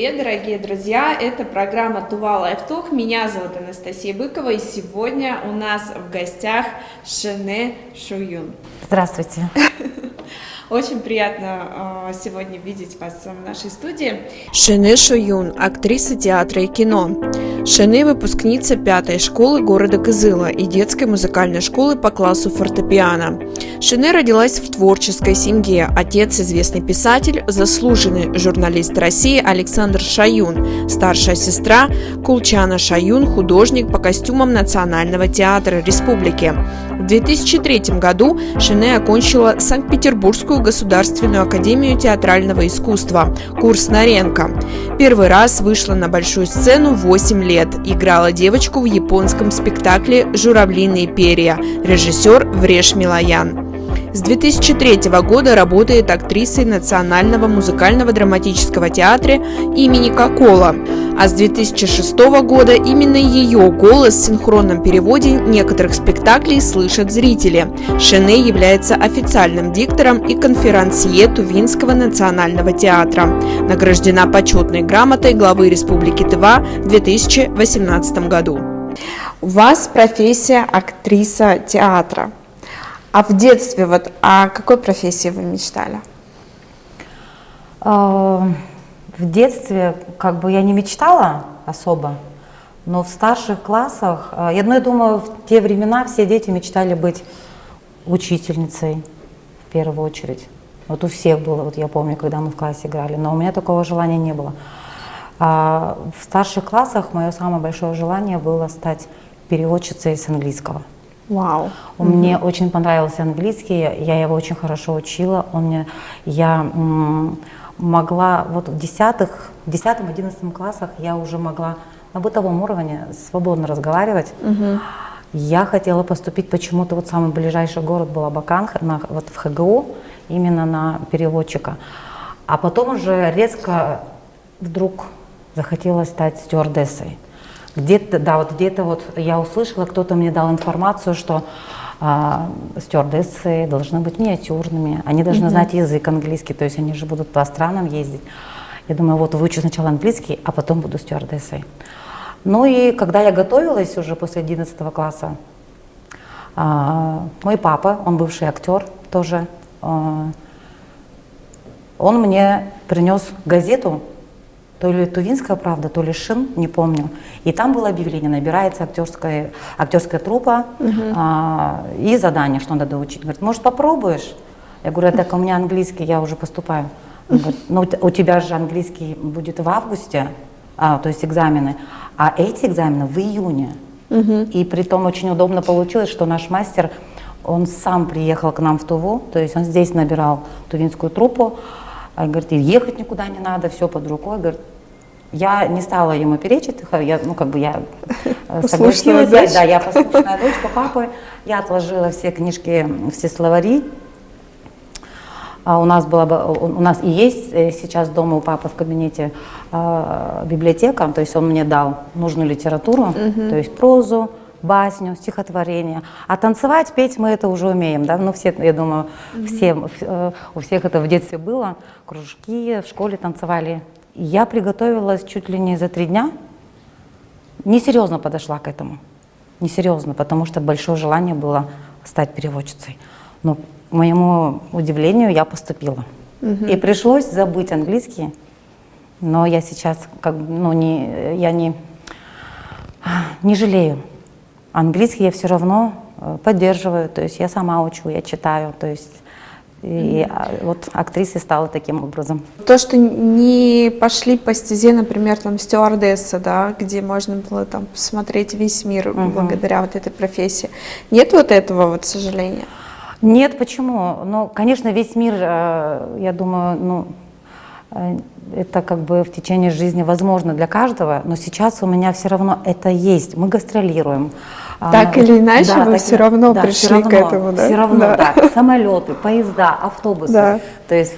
привет, дорогие друзья! Это программа Тува Лайфток. Меня зовут Анастасия Быкова, и сегодня у нас в гостях Шене Шоюн. Здравствуйте. Очень приятно сегодня видеть вас в нашей студии. Шене Шоюн, актриса театра и кино. Шене – выпускница 5-й школы города Кызыла и детской музыкальной школы по классу фортепиано. Шене родилась в творческой семье. Отец – известный писатель, заслуженный журналист России Александр Шоюн. Старшая сестра – Кулчана Шоюн, художник по костюмам Национального театра Республики. В 2003 году Шене окончила Санкт-Петербургскую государственную академию театрального искусства, курс Наренко. Первый раз вышла на большую сцену в 8 лет. Играла девочку в японском спектакле «Журавлиные перья», режиссер Вреш Милоян. С 2003 года работает актрисой Национального музыкального драматического театра имени Кокола, а с 2006 года именно ее голос в синхронном переводе некоторых спектаклей слышат зрители. Шене является официальным диктором и конферансье Тувинского национального театра. Награждена почетной грамотой главы Республики Тыва в 2018 году. У вас профессия актриса театра. А в детстве о какой профессии вы мечтали? В детстве я не мечтала особо, но в старших классах, я думаю, в те времена все дети мечтали быть учительницей в первую очередь. У всех было, я помню, когда мы в классе играли, но у меня такого желания не было. В старших классах мое самое большое желание было стать переводчицей с английского. Вау. Мне очень понравился английский, я его очень хорошо учила. Я могла в 10-11 классах я уже могла на бытовом уровне свободно разговаривать. Я хотела поступить почему-то, самый ближайший город был Абакан, в ХГУ, именно на переводчика. А потом уже резко вдруг захотелось стать стюардессой. Где-то я услышала, кто-то мне дал информацию, что стюардессы должны быть миниатюрными, они должны знать язык английский, то есть они же будут по странам ездить. Я думаю, выучу сначала английский, а потом буду стюардессой. Ну и когда я готовилась уже после 11 класса, мой папа, он бывший актер тоже, он мне принес газету, то ли «Тувинская правда», то ли «Шин», не помню. И там было объявление: набирается актерская труппа, и задание, что надо учить. Говорит, может, попробуешь? Я говорю, так у меня английский, я уже поступаю. Он говорит, ну у тебя же английский будет в августе, то есть экзамены, а эти экзамены в июне. И притом очень удобно получилось, что наш мастер, он сам приехал к нам в Туву, то есть он здесь набирал тувинскую труппу. Говорит, ехать никуда не надо, все под рукой. Говорит, я не стала ему перечить, я согласилась. Да, я послушная дочка папы. Я отложила все книжки, все словари. У нас и есть сейчас дома у папы в кабинете библиотека, то есть он мне дал нужную литературу, то есть прозу, басню, стихотворение. А танцевать, петь мы это уже умеем, да? Все, я думаю, у всех это в детстве было. Кружки в школе танцевали. И я приготовилась чуть ли не за 3 дня. Несерьезно подошла к этому. Несерьезно, потому что большое желание было стать переводчицей. Но, к моему удивлению, я поступила. И пришлось забыть английский. Но я сейчас не жалею. Английский я все равно поддерживаю, то есть я сама учу, я читаю, то есть актрисой стала таким образом. То, что не пошли по стезе, например, стюардесса, да, где можно было посмотреть весь мир благодаря этой профессии, нет этого, к сожалению? Нет, почему? Ну, конечно, весь мир, я думаю, это в течение жизни возможно для каждого, но сейчас у меня все равно это есть. Мы гастролируем. Так или иначе, вы все равно пришли к этому, да? Все равно, да. Самолеты, поезда, автобусы. Да. То есть,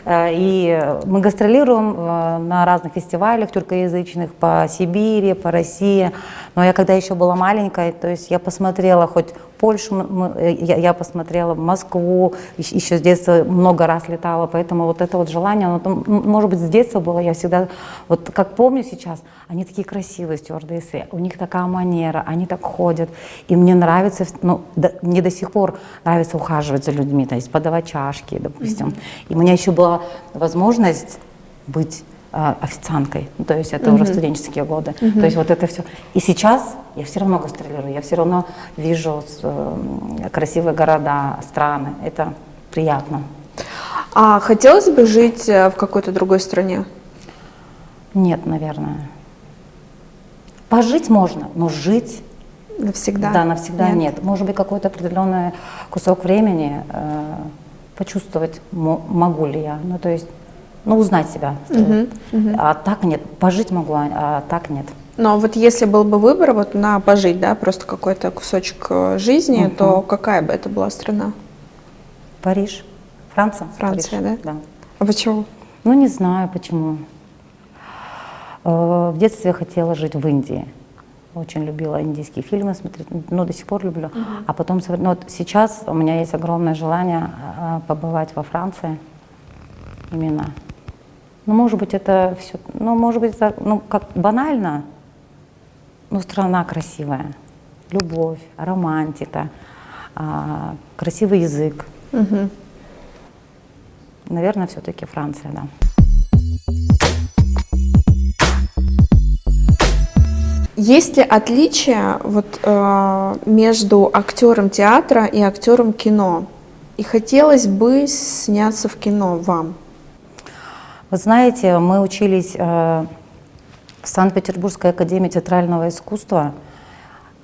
и мы гастролируем на разных фестивалях тюркоязычных по Сибири, по России. Но я когда еще была маленькой, то есть я посмотрела хоть Польшу я посмотрела, Москву, еще с детства много раз летала, поэтому вот это вот желание, оно там, может быть, с детства было, я всегда, вот как помню сейчас, они такие красивые стюардессы, у них такая манера, они так ходят, и мне нравится, ну, мне до сих пор нравится ухаживать за людьми, то есть подавать чашки, допустим. И у меня еще была возможность быть официанткой, ну, то есть это уже студенческие годы, то есть вот это все. И сейчас я все равно гастролирую, я все равно вижу красивые города, страны, это приятно. А хотелось бы жить в какой-то другой стране? Нет, наверное. Пожить можно, но жить Навсегда? да, навсегда нет. Может быть, какой-то определенный кусок времени почувствовать, могу ли я, ну, то есть, ну, узнать себя. А так нет, пожить могу, а так нет. Но вот если был бы выбор вот на пожить, да, просто какой-то кусочек жизни, то какая бы это была страна? Париж. Франция? Франция, Париж. да? Да. А почему? Ну, не знаю почему. В детстве я хотела жить в Индии. Очень любила индийские фильмы смотреть, ну, до сих пор люблю. А потом, ну, вот сейчас у меня есть огромное желание побывать во Франции. Именно. Ну, может быть, это все, ну, может быть, это, ну, как банально, но страна красивая. Любовь, романтика, красивый язык. Наверное, все-таки Франция, да. Есть ли отличия вот, между актером театра и актером кино? И хотелось бы сняться в кино вам. Вы знаете, мы учились в Санкт-Петербургской академии театрального искусства,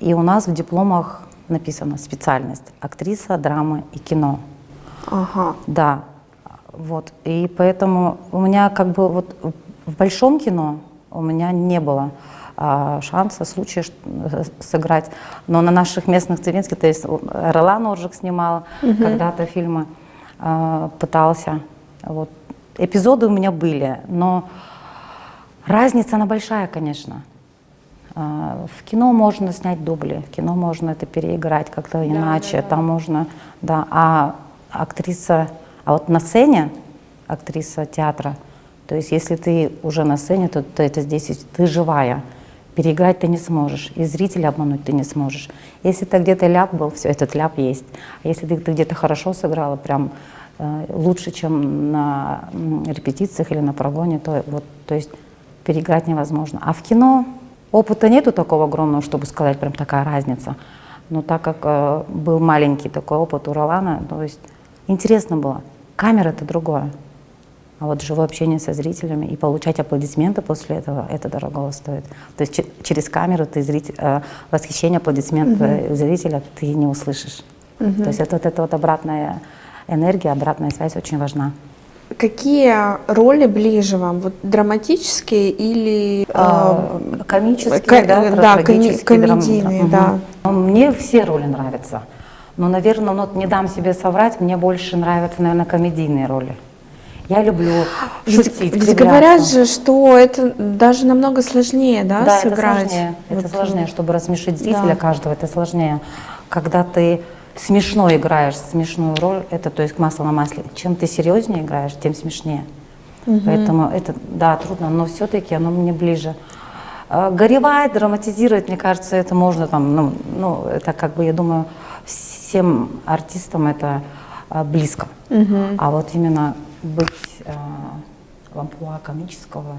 и у нас в дипломах написана специальность актриса, драма и кино. Ага. Да, вот. И поэтому у меня как бы вот в большом кино у меня не было шанса, случая сыграть. Но на наших местных цивинских, то есть Ролан Оржик снимал когда-то фильмы, пытался. Вот. Эпизоды у меня были, но разница она большая, конечно. В кино можно снять дубли, в кино можно это переиграть как-то иначе, там можно, да, а актриса, а вот на сцене актриса театра, то есть если ты уже на сцене, то это здесь ты живая, переиграть ты не сможешь, и зрителя обмануть ты не сможешь. Если ты где-то ляп был, все, этот ляп есть, а если ты где-то хорошо сыграла, прям лучше, чем на репетициях или на прогоне, то, вот, то есть переиграть невозможно. А в кино опыта нету такого огромного, чтобы сказать, прям такая разница. Но так как был маленький такой опыт у Ролана, то есть интересно было. Камера — это другое. А вот живое общение со зрителями и получать аплодисменты после этого, это дорого стоит. То есть через камеру ты восхищение, аплодисменты зрителя ты не услышишь. То есть это вот обратная энергия, обратная связь очень важна. Какие роли ближе вам? Вот драматические или комические, да, комедийные, да. Мне все роли нравятся. Но, наверное, вот не дам себе соврать, мне больше нравятся, наверное, комедийные роли. Я люблю шутить, ведь говорят же, что это даже намного сложнее, да, сыграть. Это сложнее, чтобы рассмешить зрителя каждого, это сложнее. Когда ты смешно играешь смешную роль, это, то есть, масло на масле. Чем ты серьезнее играешь, тем смешнее. Поэтому это, да, трудно, но все-таки оно мне ближе. Горевать, драматизировать, мне кажется, это можно там, ну, это как бы, я думаю, всем артистам это близко. А вот именно быть в амплуа комического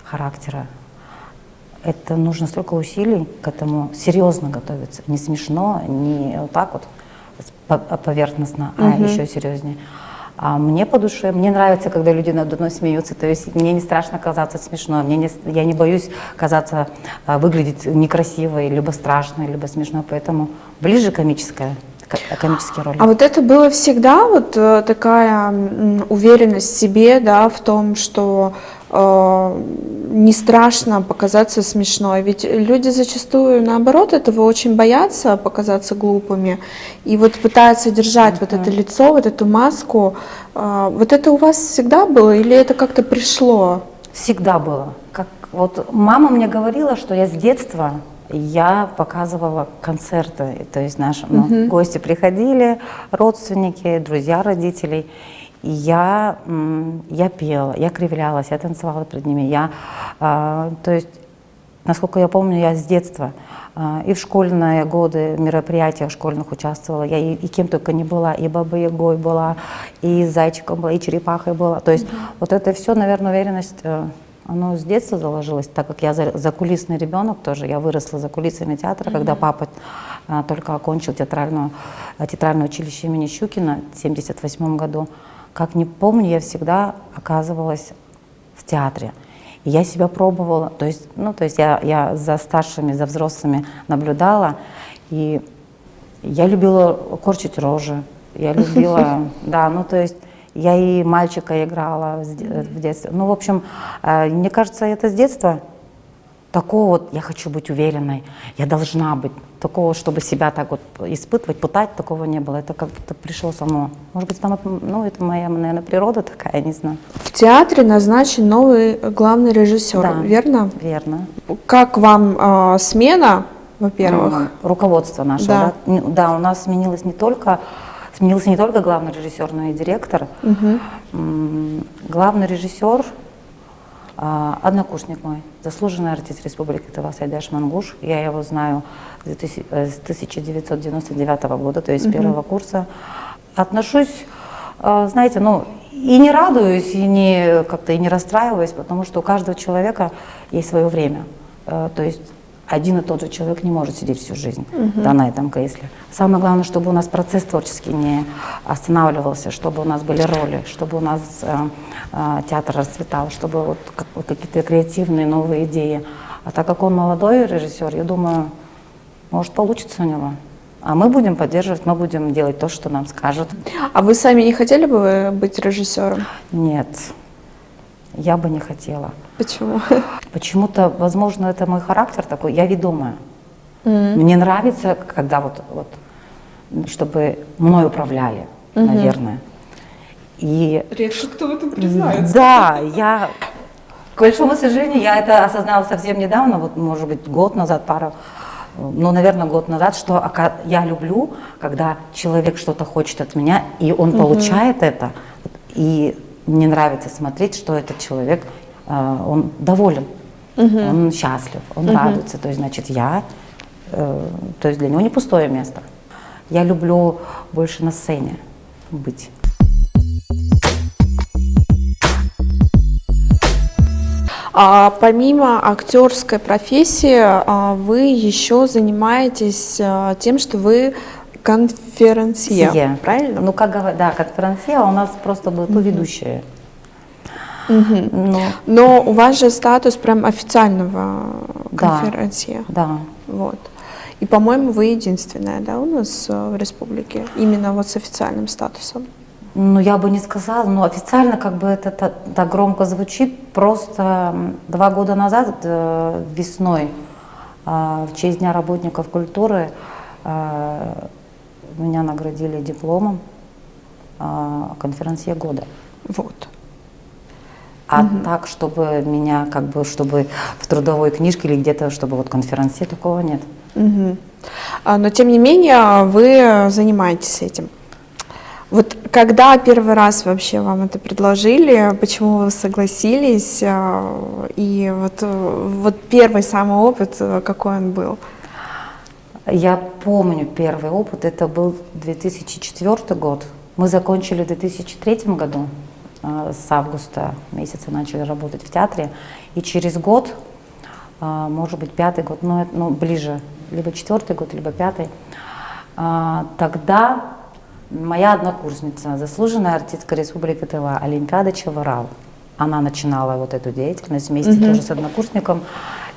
характера, это нужно столько усилий к этому, серьезно готовиться, не смешно, не вот так вот поверхностно, а еще серьезнее. А мне по душе, мне нравится, когда люди надо мной смеются, то есть мне не страшно казаться смешно, я не боюсь казаться, выглядеть некрасивой, либо страшной, либо смешной, поэтому ближе комические роли. А вот это было всегда вот такая уверенность в себе, да, в том, что не страшно показаться смешной, ведь люди зачастую наоборот этого очень боятся показаться глупыми и вот пытаются держать вот это лицо, вот эту маску. Вот это у вас всегда было или это как-то пришло? Всегда было. Как, вот мама мне говорила, что я с детства я показывала концерты, то есть наши гости приходили, родственники, друзья родителей, и я пела, я кривлялась, я танцевала перед ними, то есть, насколько я помню, я с детства и в школьные годы в мероприятиях школьных участвовала, я и кем только не была, и Бабой-Ягой была, и Зайчиком была, и Черепахой была, то есть вот это все, наверное, уверенность, оно с детства заложилось, так как я закулисный ребенок тоже, я выросла за кулисами театра, когда папа только окончил театральное училище имени Щукина в 1978 году. Как не помню, я всегда оказывалась в театре. И я себя пробовала, то есть я за старшими, за взрослыми наблюдала, и я любила корчить рожи, я любила, да, ну то есть я и мальчика играла в детстве. Ну, в общем, мне кажется, это с детства такого вот, я хочу быть уверенной, я должна быть, такого, чтобы себя так вот испытывать, пытать, такого не было. Это как-то пришло само. Может быть, там, ну, это моя, наверное, природа такая, не знаю. В театре назначен новый главный режиссер, Да, верно? верно. Как вам смена, во-первых? Руководство наше, Да. да? Да, у нас сменился не только главный режиссер, но и директор. Главный режиссер, однокурсник мой, заслуженный артист Республики Тыва Сайдаш Мангуш. Я его знаю с 1999 года, то есть с первого курса. Отношусь, знаете, ну, и не радуюсь, и не расстраиваюсь, потому что у каждого человека есть свое время. То есть один и тот же человек не может сидеть всю жизнь на этом кресле. Самое главное, чтобы у нас процесс творческий не останавливался, чтобы у нас были роли, чтобы у нас театр расцветал, чтобы вот какие-то креативные новые идеи. А так как он молодой режиссер, я думаю, может получится у него. А мы будем поддерживать, мы будем делать то, что нам скажут. А вы сами не хотели бы быть режиссером? Нет, я бы не хотела. Почему? Почему-то, возможно, это мой характер такой, я ведомая. Мне нравится, когда вот чтобы мной управляли, наверное. И Редко кто в этом признается. да, к большому сожалению, я это осознала совсем недавно, вот, может быть, год назад, наверное, год назад, что я люблю, когда человек что-то хочет от меня, и он получает это, и мне нравится смотреть, что этот человек, он доволен, он счастлив, он радуется, то есть, значит, то есть для него не пустое место. Я люблю больше на сцене быть. А помимо актерской профессии, вы еще занимаетесь тем, что вы конферансье, правильно? Ну, как говорят, да, конферансье, а у нас просто будет ведущая. Но у вас же статус прям официального конферансье. Да. Вот. И, по-моему, вы единственная, да, у нас в республике, именно вот с официальным статусом. Ну, я бы не сказала, но официально как бы это так громко звучит. Просто 2 года назад, весной, в честь Дня работников культуры, меня наградили дипломом конферансье года. Вот. А так, чтобы меня, как бы, чтобы в трудовой книжке или где-то, чтобы вот конферансье, такого нет. Но, тем не менее, вы занимаетесь этим. Вот когда первый раз вообще вам это предложили, почему вы согласились, и вот первый самый опыт, какой он был? Я помню первый опыт, это был 2004 год. Мы закончили в 2003 году, с августа месяца начали работать в театре, и через год, может быть, 5-й год, ну ближе, либо 4-й год, либо 5-й, тогда моя однокурсница, заслуженная артистка Республики Тыва Олимпиада Чаварал, она начинала вот эту деятельность вместе тоже с однокурсником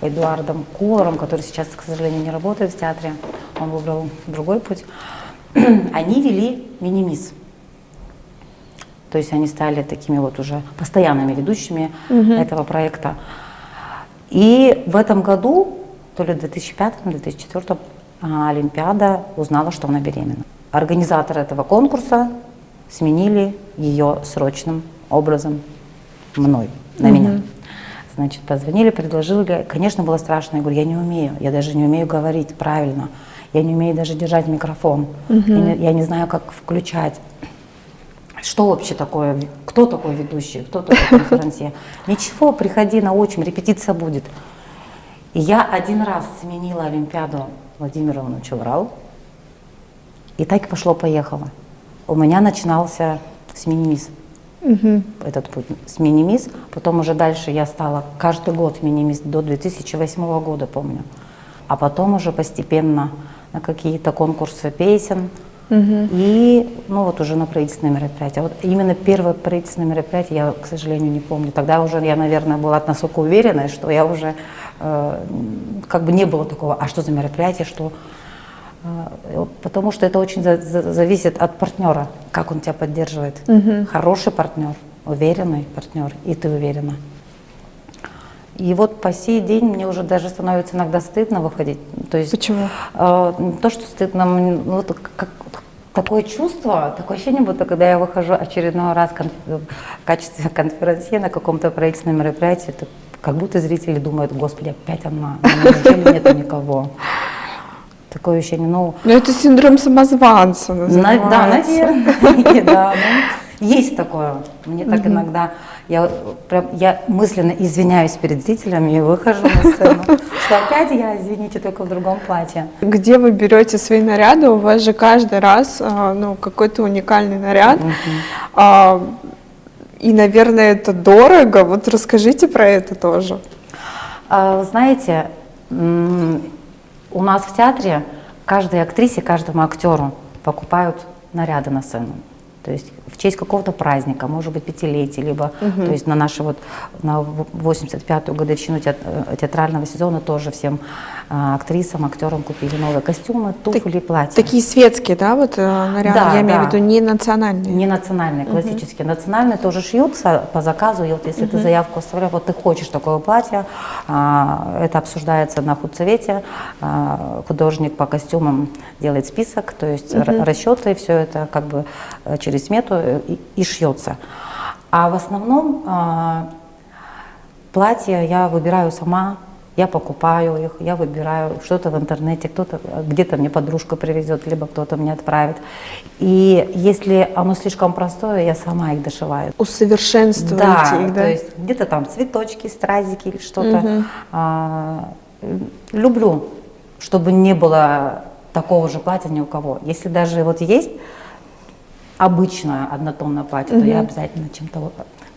Эдуардом Кулером, который сейчас, к сожалению, не работает в театре, он выбрал другой путь. Они вели мини-мисс. То есть они стали такими вот уже постоянными ведущими этого проекта. И в этом году, то ли в 2005, то ли в 2004, Олимпиада узнала, что она беременна. Организаторы этого конкурса сменили ее срочным образом на меня. Значит, позвонили, предложили. Конечно, было страшно. Я говорю, я не умею. Я даже не умею говорить правильно. Я не умею даже держать микрофон. Я не знаю, как включать. Что вообще такое? Кто такой ведущий? Кто такой конферансье? Ничего, приходи на очередь, репетиция будет. И я один раз сменила Олимпиаду Владимиру Ивановичу Врал. И так и пошло-поехало. У меня начинался с мини-мисс. Этот путь с мини-мисс. Потом уже дальше я стала каждый год мини-мисс до 2008 года, помню. А потом уже постепенно на какие-то конкурсы песен. И, ну вот уже на правительственные мероприятия. Вот именно первое правительственное мероприятие я, к сожалению, не помню. Тогда уже я, наверное, была настолько уверена, что я уже как бы не было такого, а что за мероприятие, что... Потому что это очень зависит от партнера, как он тебя поддерживает. Хороший партнер, уверенный партнер, и ты уверена. И вот по сей день мне уже даже становится иногда стыдно выходить. То есть, Почему? То, что стыдно, вот такое чувство, такое ощущение, будто когда я выхожу очередной раз в качестве конферансье на каком-то правительственном мероприятии, это как будто зрители думают, господи, опять она, неужели нету никого. Такое ощущение, Ну, это синдром самозванца называется. Да, наверное, да, есть такое. Мне так иногда, я мысленно извиняюсь перед зрителями и выхожу на сцену, что опять я, извините, только в другом платье. Где вы берете свои наряды? У вас же каждый раз ну, какой-то уникальный наряд. И, наверное, это дорого. Вот расскажите про это тоже. Знаете, у нас в театре каждой актрисе, каждому актеру покупают наряды на сцену. То есть в честь какого-то праздника, может быть, пятилетия, либо то есть на нашу вот на 85-ю годовщину театрального сезона тоже всем актрисам, актерам купили новые костюмы, туфли, платья. Такие светские, да, вот наряды, Да, я имею в да. виду не национальные. Не национальные, классические. Национальные тоже шьются по заказу. И вот если ты заявку оставляешь, вот ты хочешь такое платье, это обсуждается на худсовете. Художник по костюмам делает список, то есть расчеты, все это как бы через смету и шьется. А в основном платья я выбираю сама. Я покупаю их, я выбираю что-то в интернете, кто-то где-то мне подружка привезет, либо кто-то мне отправит. И если оно слишком простое, я сама их дошиваю. Усовершенствуете их, да? То есть где-то там цветочки, стразики или что-то. Люблю, чтобы не было такого же платья ни у кого. Если даже вот есть обычное однотонное платье, то я обязательно чем-то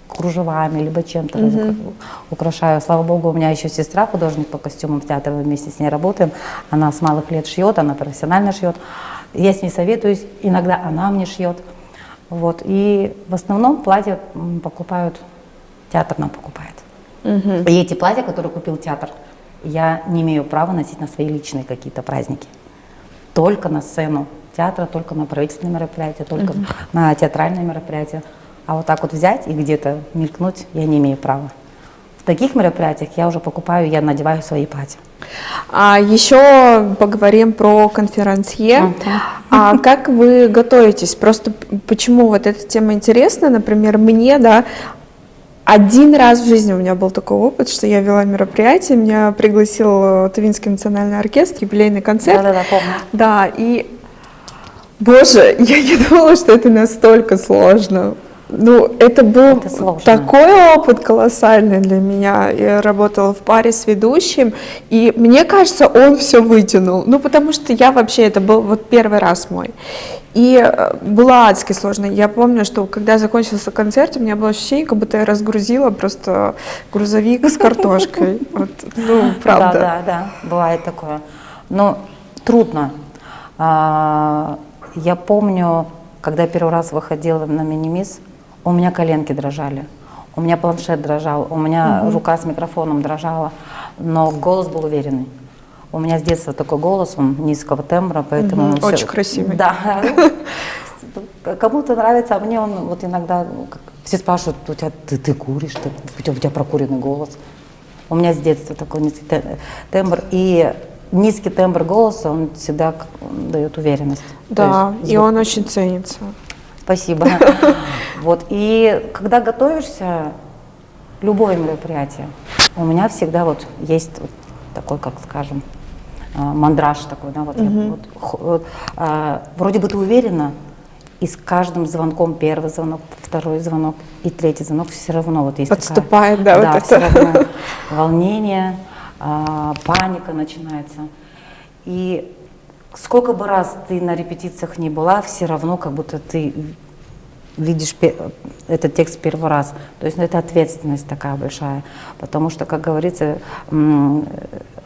кружевами, либо чем-то украшаю. Слава богу, у меня еще сестра, художник по костюмам в театре, мы вместе с ней работаем. Она с малых лет шьет, она профессионально шьет. Я с ней советуюсь, иногда она мне шьет. Вот. И в основном платья покупают, театр нам покупает. И эти платья, которые купил театр, я не имею права носить на свои личные какие-то праздники. Только на сцену театра, только на правительственные мероприятия, только на театральные мероприятия. А вот так вот взять и где-то мелькнуть я не имею права. В таких мероприятиях я уже покупаю, я надеваю свои платья. А еще поговорим про конферансье. А как вы готовитесь? Просто почему вот эта тема интересна, например, мне, да, один раз в жизни у меня был такой опыт, что я вела мероприятие, меня пригласил Тувинский национальный оркестр, юбилейный концерт. Да-да-да, помню. Да, и, боже, я не думала, что это настолько сложно. Ну, это был такой опыт колоссальный для меня. Я работала в паре с ведущим, и мне кажется, он все вытянул. Ну, потому что я вообще, это был вот первый раз мой. И было адски сложно. Я помню, что когда закончился концерт, у меня было ощущение, как будто я разгрузила просто грузовик с картошкой. Вот, ну, правда. Да, бывает такое. Но трудно. Я помню, когда первый раз выходила на мини-мисс, у меня коленки дрожали, у меня планшет дрожал, у меня рука с микрофоном дрожала, но голос был уверенный. У меня с детства такой голос, он низкого тембра, поэтому... Очень красивый. Да. Кому-то нравится, а мне он вот иногда... Все спрашивают, у тебя ты куришь, у тебя прокуренный голос. У меня с детства такой низкий тембр. И низкий тембр голоса, он всегда дает уверенность. Да, и он очень ценится. Спасибо. Вот. И когда готовишься, любое мероприятие, У меня всегда вот есть вот такой, как скажем, мандраж такой, да, вот, вроде бы ты уверена, и с каждым звонком, первый звонок, второй звонок и третий звонок, все равно вот есть Подступает, такая, да, вот все это. равно волнение, паника начинается. И сколько бы раз ты на репетициях не была, все равно как будто ты видишь этот текст первый раз. То есть это ответственность такая большая, потому что, как говорится,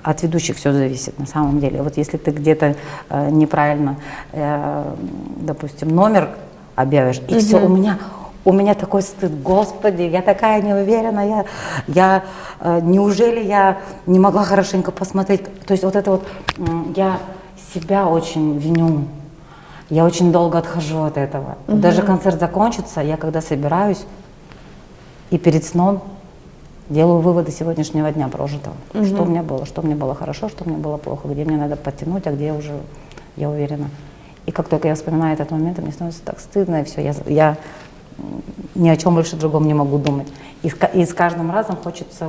от ведущих все зависит на самом деле. Вот если ты где-то неправильно, допустим, номер объявишь, и все, у меня такой стыд, Господи, я такая неуверенная, неужели я не могла хорошенько посмотреть? То есть вот это вот, я себя очень виню. Я очень долго отхожу от этого. Даже концерт закончится, я когда собираюсь и перед сном делаю выводы сегодняшнего дня прожитого. Что у меня было, что мне было хорошо, что мне было плохо, где мне надо подтянуть, а где я уверена. И как только я вспоминаю этот момент, мне становится так стыдно, и все, я ни о чем больше другом не могу думать. И с каждым разом хочется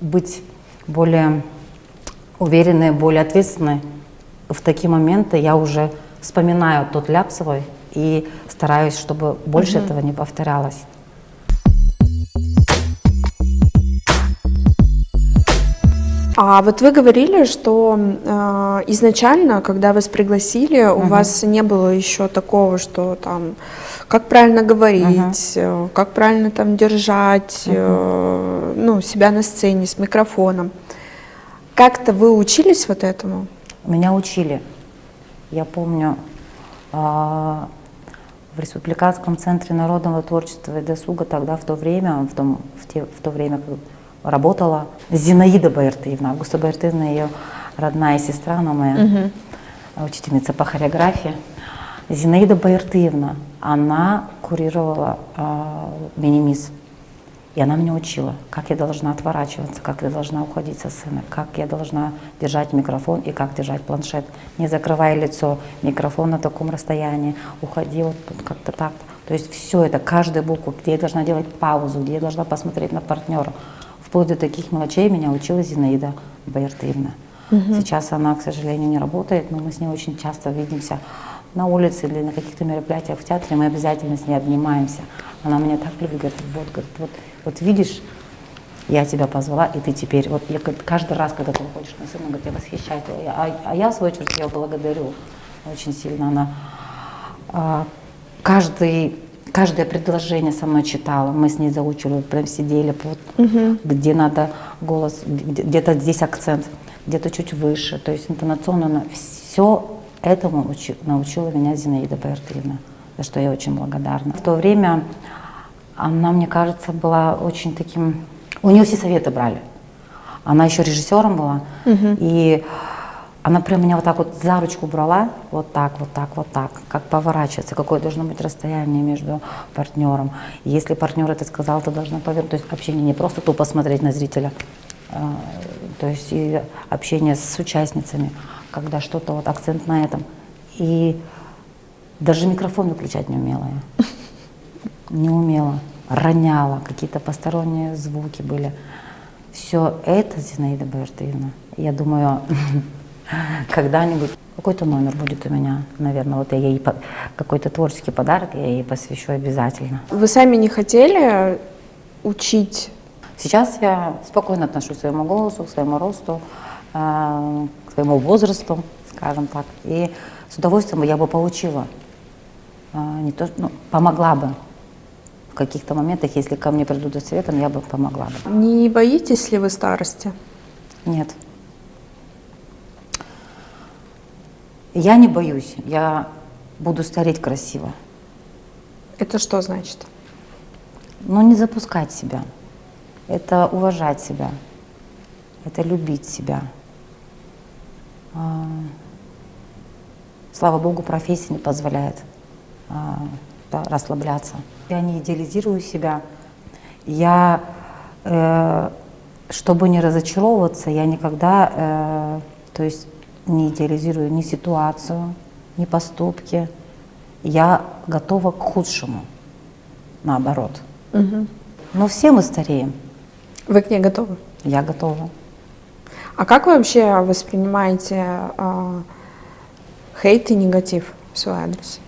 быть более уверенной, более ответственной. В такие моменты я уже вспоминаю тот ляп свой и стараюсь, чтобы больше этого не повторялось. А вот вы говорили, что изначально, когда вас пригласили, у вас не было еще такого, что там, как правильно говорить, как правильно там держать, себя на сцене с микрофоном. Как-то вы учились вот этому? Меня учили. Я помню, в Республиканском центре народного творчества и досуга тогда, в то время, как работала Зинаида Баиртыевна. Августа Баиртыевна, ее родная сестра, она моя учительница по хореографии. Зинаида Баиртыевна, она курировала мини-мисс. И она меня учила, как я должна отворачиваться, как я должна уходить со сцены, как я должна держать микрофон и как держать планшет. Не закрывая лицо, микрофон на таком расстоянии, уходи вот как-то так. То есть все это, каждую букву, где я должна делать паузу, где я должна посмотреть на партнера. Вплоть до таких мелочей меня учила Зинаида Баиртыевна. Сейчас она, к сожалению, не работает, но мы с ней очень часто видимся на улице или на каких-то мероприятиях в театре, мы обязательно с ней обнимаемся. Она меня так любит, говорит, вот видишь, я тебя позвала, и ты теперь, вот я каждый раз, когда ты выходишь на сцену, говорит, я восхищаюсь, а я, в свою очередь, ее благодарю очень сильно. Она каждое предложение со мной читала, мы с ней заучивали, прям сидели, где надо голос, где-то здесь акцент, где-то чуть выше, то есть интонационно, все этому научила меня Зинаида Баиртыевна, за что я очень благодарна. В то время она, мне кажется, была очень таким... У нее все советы брали. Она еще режиссером была, и она прям меня вот так вот за ручку брала, вот так, как поворачиваться, какое должно быть расстояние между партнером. Если партнер это сказал, ты должна поверить. То есть общение не просто тупо смотреть на зрителя, то есть и общение с участницами, когда что-то, вот акцент на этом. И даже микрофон выключать не умела я. Не умела. Роняла, какие-то посторонние звуки были. Все это Зинаида Баиртыевна. Я думаю, когда-нибудь какой-то номер будет у меня, наверное, вот я ей какой-то творческий подарок я ей посвящу обязательно. Вы сами не хотели учить? Сейчас я спокойно отношусь к своему голосу, к своему росту, к своему возрасту, скажем так. И с удовольствием я бы поучила, помогла бы. В каких-то моментах, если ко мне придут за советом, я бы помогла бы. Не боитесь ли вы старости? Нет. Я не боюсь, я буду стареть красиво. Это что значит? Не запускать себя. Это уважать себя. Это любить себя. Слава Богу, профессия не позволяет расслабляться. Я не идеализирую себя. Я, чтобы не разочаровываться, я никогда, не идеализирую ни ситуацию, ни поступки. Я готова к худшему, наоборот. Но все мы стареем. Вы к ней готовы? Я готова. А как вы вообще воспринимаете хейт и негатив в свой адрес?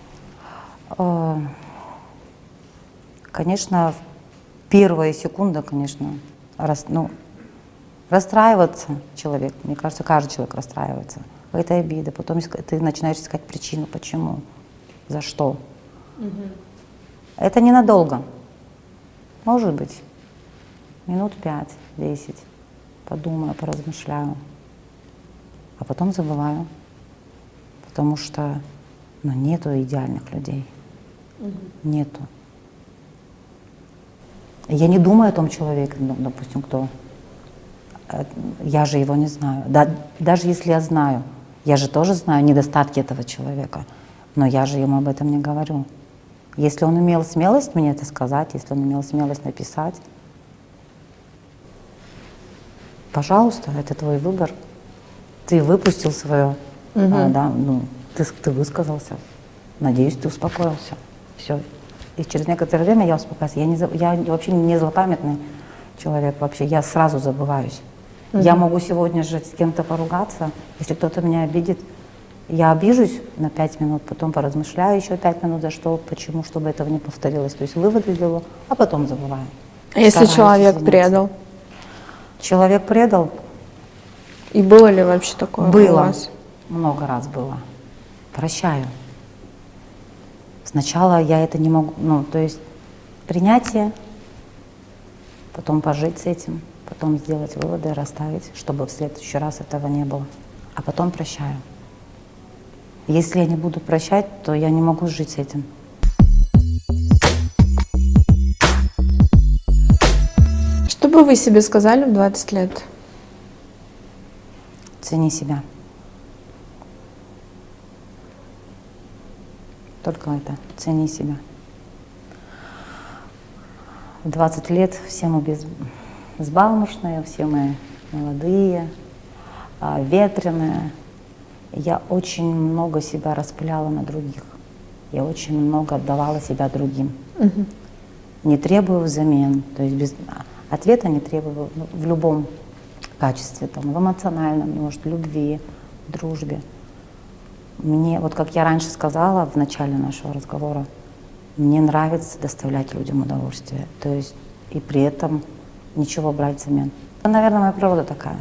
Конечно, в первые секунды, конечно, расстраиваться человек, мне кажется, каждый человек расстраивается. Это обида, потом ты начинаешь искать причину, почему, за что. Это ненадолго, может быть, минут 5-10, подумаю, поразмышляю, а потом забываю, потому что нету идеальных людей, нету. Я не думаю о том человеке, допустим, кто. Я же его не знаю. Даже если я знаю, я же тоже знаю недостатки этого человека, но я же ему об этом не говорю. Если он имел смелость мне это сказать, если он имел смелость написать, пожалуйста, это твой выбор. Ты выпустил свое, ты высказался. Надеюсь, ты успокоился. Все. И через некоторое время я успокаиваюсь. Я вообще не злопамятный человек вообще, я сразу забываюсь. Я могу сегодня же с кем-то поругаться, если кто-то меня обидит, я обижусь на 5 минут, потом поразмышляю еще 5 минут, за что, почему, чтобы этого не повторилось. То есть выводы делаю, а потом забываю. А если человек предал? Человек предал? И было ли вообще такое у вас? Много раз было. Прощаю. Сначала я это не могу, то есть принятие, потом пожить с этим, потом сделать выводы, расставить, чтобы в следующий раз этого не было. А потом прощаю. Если я не буду прощать, то я не могу жить с этим. Что бы вы себе сказали в 20 лет? Цени себя. Только это. Цени себя. В 20 лет все мы безбалмошные, все мы молодые, ветреные. Я очень много себя распыляла на других. Я очень много отдавала себя другим. Не требую взамен. То есть без ответа не требую в любом качестве, там, в эмоциональном, может, в любви, в дружбе. Мне, вот как я раньше сказала в начале нашего разговора, мне нравится доставлять людям удовольствие. То есть и при этом ничего брать взамен. Это, наверное, моя природа такая.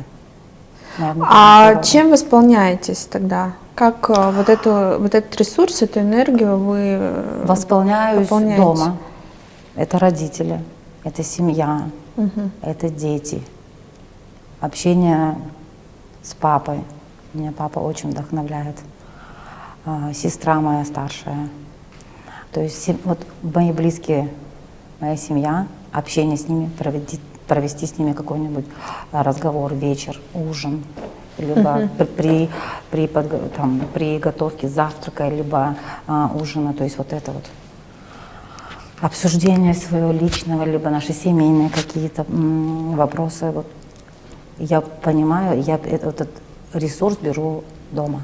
А чем восполняетесь тогда? Как вот этот ресурс, эту энергию вы восполняюсь дома. Это родители, это семья, это дети. Общение с папой. Меня папа очень вдохновляет. Сестра моя старшая. То есть вот мои близкие, моя семья, общение с ними, провести с ними какой-нибудь разговор, вечер, ужин, либо при готовке завтрака, либо ужина, то есть вот это вот обсуждение своего личного, либо наши семейные какие-то вопросы. Вот. Я понимаю, я этот ресурс беру дома.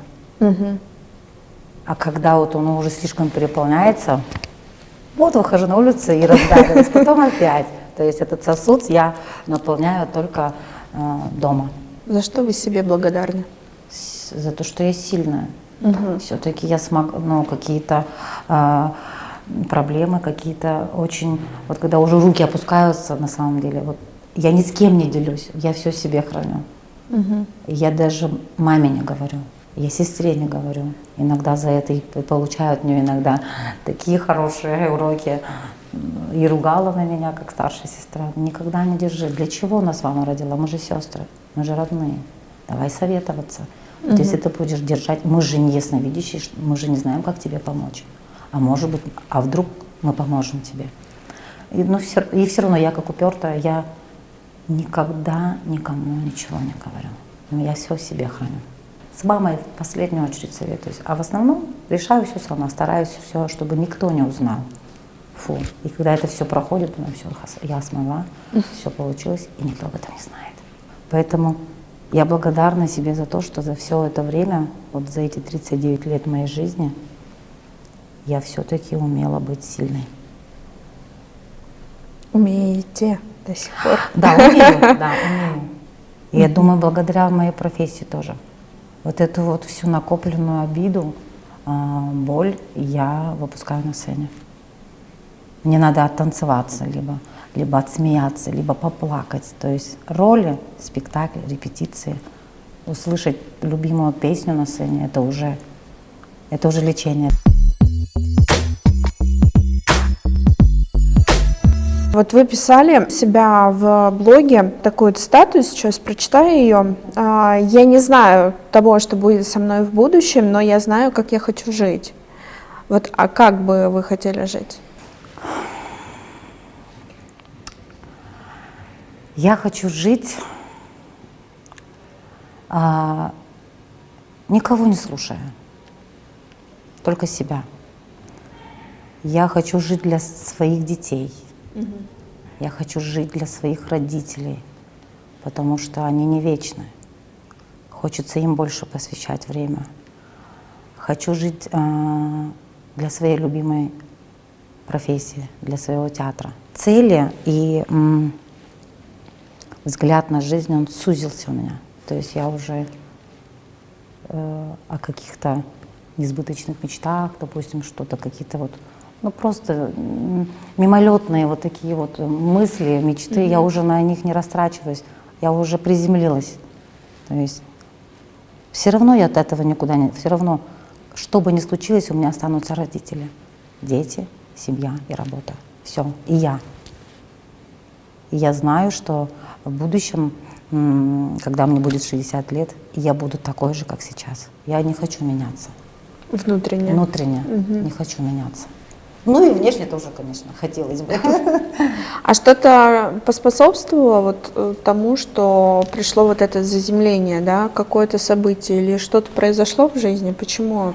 А когда вот он уже слишком переполняется, вот выхожу на улицу и раздариваюсь, потом опять. То есть этот сосуд я наполняю только дома. За что вы себе благодарны? За то, что я сильная. Все-таки я смогу, какие-то проблемы, какие-то очень... Вот когда уже руки опускаются, на самом деле, вот я ни с кем не делюсь, я все себе храню. Я даже маме не говорю. Я сестре не говорю. Иногда за это и получаю от нее иногда такие хорошие уроки. И ругала на меня, как старшая сестра. Никогда не держи. Для чего нас мама родила? Мы же сестры, мы же родные. Давай советоваться. Вот если ты будешь держать, мы же не ясновидящие, мы же не знаем, как тебе помочь. А может быть, а вдруг мы поможем тебе. И все равно я как упертая, я никогда никому ничего не говорю. Но я все себе храню. С мамой в последнюю очередь советуюсь. А в основном решаю все сама, стараюсь все, чтобы никто не узнал. Фу. И когда это все проходит, все, я смогла, все получилось, и никто об этом не знает. Поэтому я благодарна себе за то, что за все это время, вот за эти 39 лет моей жизни, я все-таки умела быть сильной. Умеете. до сих пор. Да, умею, да, умею. И я думаю, благодаря моей профессии тоже. Вот эту вот всю накопленную обиду, боль я выпускаю на сцене. Мне надо оттанцеваться, либо отсмеяться, либо поплакать. То есть роли, спектакль, репетиции, услышать любимую песню на сцене, это уже лечение. Вот вы писали себя в блоге такую цитату, сейчас прочитаю ее. «Я не знаю того, что будет со мной в будущем, но я знаю, как я хочу жить». Вот, а как бы вы хотели жить? Я хочу жить, никого не слушая, только себя. Я хочу жить для своих детей. Я хочу жить для своих родителей, потому что они не вечны. Хочется им больше посвящать время. Хочу жить для своей любимой профессии, для своего театра. Цели и взгляд на жизнь, он сузился у меня. То есть я уже о каких-то несбыточных мечтах, допустим, что-то, какие-то вот, ну просто мимолетные вот такие вот мысли, мечты, я уже на них не растрачиваюсь, я уже приземлилась. То есть все равно я от этого никуда не, все равно, что бы ни случилось, у меня останутся родители, дети, семья и работа. Все, и я. И я знаю, что в будущем, когда мне будет 60 лет, я буду такой же, как сейчас. Я не хочу меняться. Внутренне. Внутренне не хочу меняться. Ну и внешне тоже, конечно, хотелось бы. А что-то поспособствовало вот тому, что пришло вот это заземление, да, какое-то событие или что-то произошло в жизни? Почему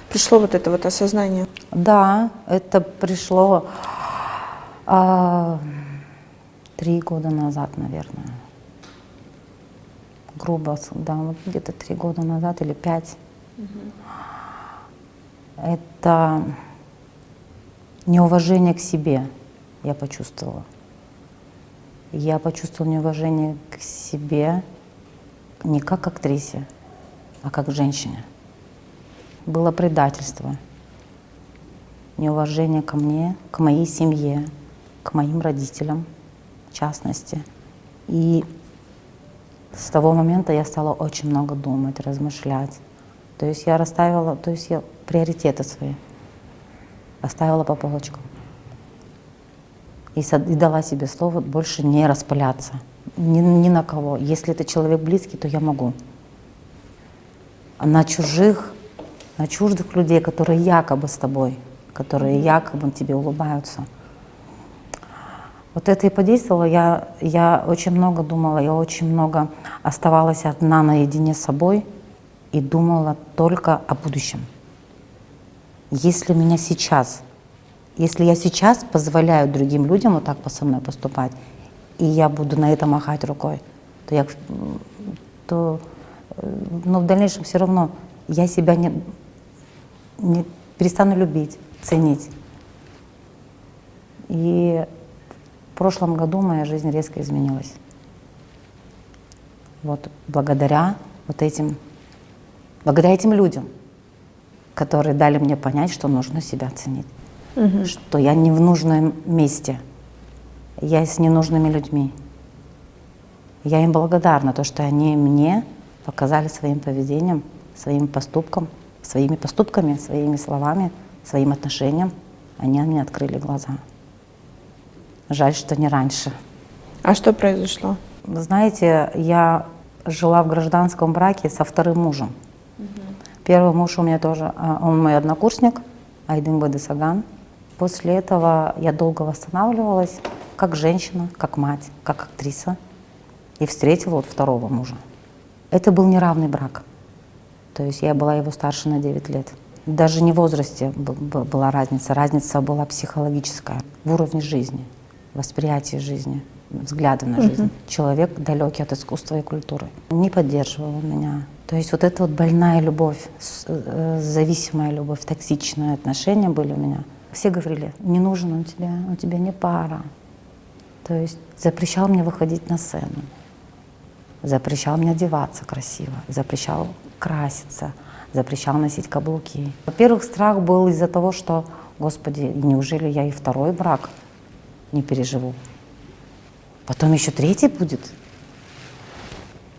пришло вот это вот осознание? Да, это пришло 3 года назад, наверное. Грубо, да, вот где-то 3 года назад или 5. Это неуважение к себе я почувствовала. Я почувствовала неуважение к себе не как к актрисе, а как к женщине. Было предательство, неуважение ко мне, к моей семье, к моим родителям, в частности. И с того момента я стала очень много думать, размышлять. То есть я расставила, то есть я приоритеты свои расставила по полочкам. И дала себе слово больше не распыляться ни на кого. Если это человек близкий, то я могу. А на чуждых людей, которые якобы с тобой, которые якобы тебе улыбаются. Вот это и подействовало. Я очень много думала, я очень много оставалась одна наедине с собой и думала только о будущем. Если я сейчас позволяю другим людям вот так со мной поступать, и я буду на это махать рукой, но в дальнейшем все равно я себя не перестану любить, ценить. И в прошлом году моя жизнь резко изменилась. Вот благодаря этим людям, которые дали мне понять, что нужно себя ценить, что я не в нужном месте, я с ненужными людьми. Я им благодарна, то, что они мне показали своим поведением, своими поступками, своими словами, своим отношением, они мне открыли глаза. Жаль, что не раньше. А что произошло? Вы знаете, я жила в гражданском браке со вторым мужем. Первый муж у меня тоже, он мой однокурсник, Айдын Бадысаган. После этого я долго восстанавливалась, как женщина, как мать, как актриса. И встретила вот второго мужа. Это был неравный брак. То есть я была его старше на 9 лет. Даже не в возрасте была разница. Разница была психологическая, в уровне жизни, восприятии жизни, взгляда на жизнь. Человек далекий от искусства и культуры. Не поддерживал меня. То есть вот эта вот больная любовь, зависимая любовь, токсичные отношения были у меня. Все говорили: не нужен он тебе не пара. То есть запрещал мне выходить на сцену, запрещал мне одеваться красиво, запрещал краситься, запрещал носить каблуки. Во-первых, страх был из-за того, что, Господи, неужели я и второй брак не переживу? Потом еще третий будет?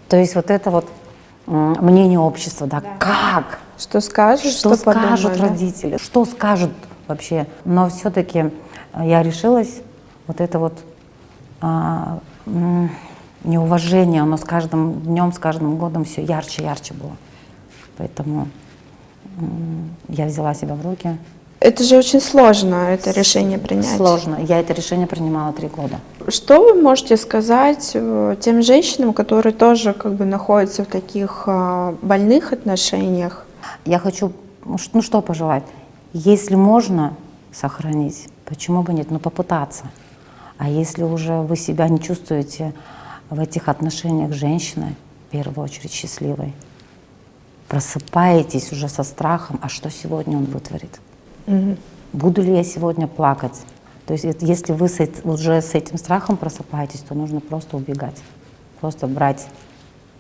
То есть вот это вот мнение общества, да, как? Что скажут, Что подумают, скажут да? родители? Что скажут вообще? Но все-таки я решилась, вот это вот неуважение, оно с каждым днем, с каждым годом все ярче и ярче было. Поэтому я взяла себя в руки. Это же очень сложно, это решение принять. Сложно. Я это решение принимала 3 года. Что вы можете сказать тем женщинам, которые тоже как бы находятся в таких больных отношениях? Я хочу, ну что пожелать? Если можно сохранить, почему бы нет? Ну попытаться. А если уже вы себя не чувствуете в этих отношениях с женщиной, в первую очередь счастливой, просыпаетесь уже со страхом, а что сегодня он вытворит? Буду ли я сегодня плакать? То есть если вы уже с этим страхом просыпаетесь, то нужно просто убегать. Просто брать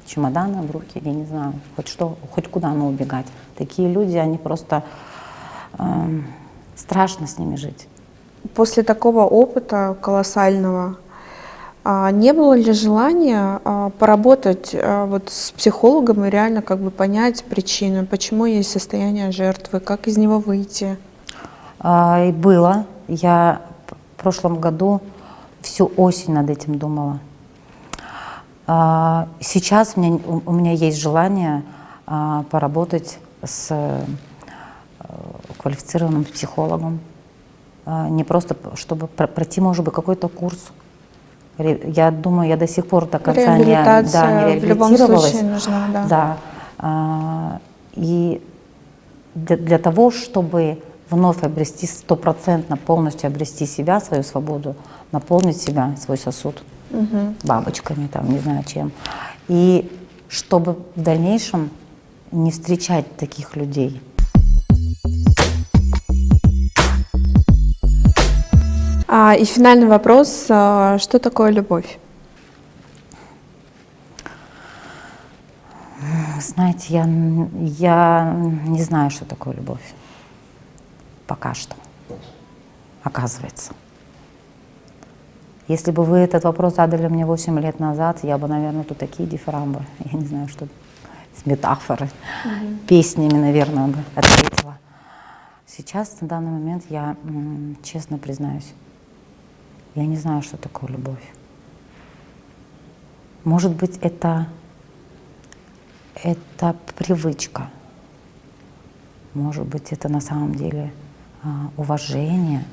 чемоданы в руки, я не знаю, хоть куда, но убегать. Такие люди, они просто страшно с ними жить. После такого опыта колоссального, не было ли желания поработать вот с психологом и реально как бы понять причину, почему есть состояние жертвы, как из него выйти? И было. Я в прошлом году всю осень над этим думала. Сейчас у меня есть желание поработать с квалифицированным психологом. Не просто, чтобы пройти, может быть, какой-то курс. Я думаю, я до сих пор до конца не реабилитировалась. В любом случае нужна, да. Да. И для того, чтобы вновь обрести 100%, полностью обрести себя, свою свободу, наполнить себя, свой сосуд бабочками, там, не знаю чем. И чтобы в дальнейшем не встречать таких людей. И финальный вопрос, что такое любовь? Знаете, я не знаю, что такое любовь. Пока что, оказывается. Если бы вы этот вопрос задали мне 8 лет назад, я бы, наверное, тут такие дифирамбы, я не знаю, что с метафорой, песнями, наверное, бы ответила. Сейчас, на данный момент, я честно признаюсь, я не знаю, что такое любовь. Может быть, это привычка. Может быть, это на самом деле уважение,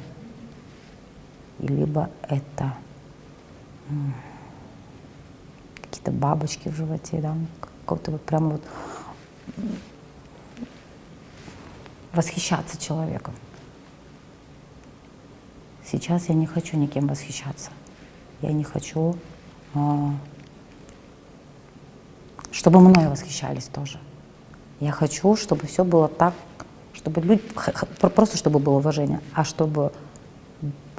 либо это какие-то бабочки в животе, да, какого-то вот прямо вот восхищаться человеком. Сейчас я не хочу никем восхищаться. Я не хочу, чтобы мной восхищались тоже. Я хочу, чтобы все было так, чтобы люди, просто чтобы было уважение, а чтобы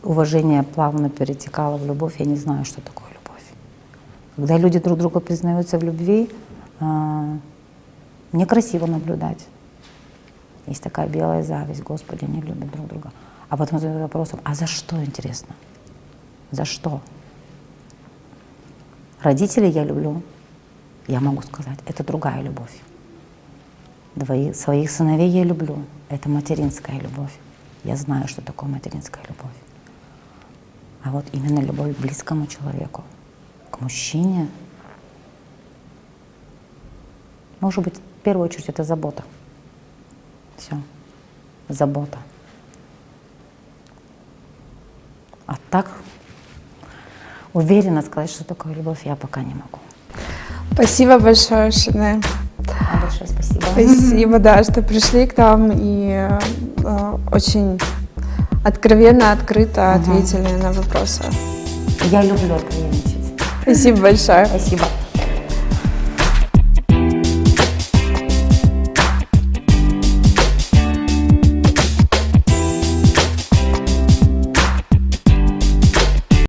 уважение плавно перетекало в любовь, я не знаю, что такое любовь. Когда люди друг другу признаются в любви, мне красиво наблюдать. Есть такая белая зависть, Господи, они любят друг друга. А потом задают вопросом, а за что, интересно? За что? Родителей я люблю, я могу сказать, это другая любовь. Своих сыновей я люблю, это материнская любовь. Я знаю, что такое материнская любовь. А вот именно любовь к близкому человеку, к мужчине, может быть, в первую очередь это забота. Все, забота. А так уверенно сказать, что такое любовь, я пока не могу. Спасибо большое, Шене. Большое спасибо. Спасибо, да, что пришли к нам и очень откровенно, открыто ответили на вопросы. Я люблю откровенничать. Спасибо большое. Спасибо.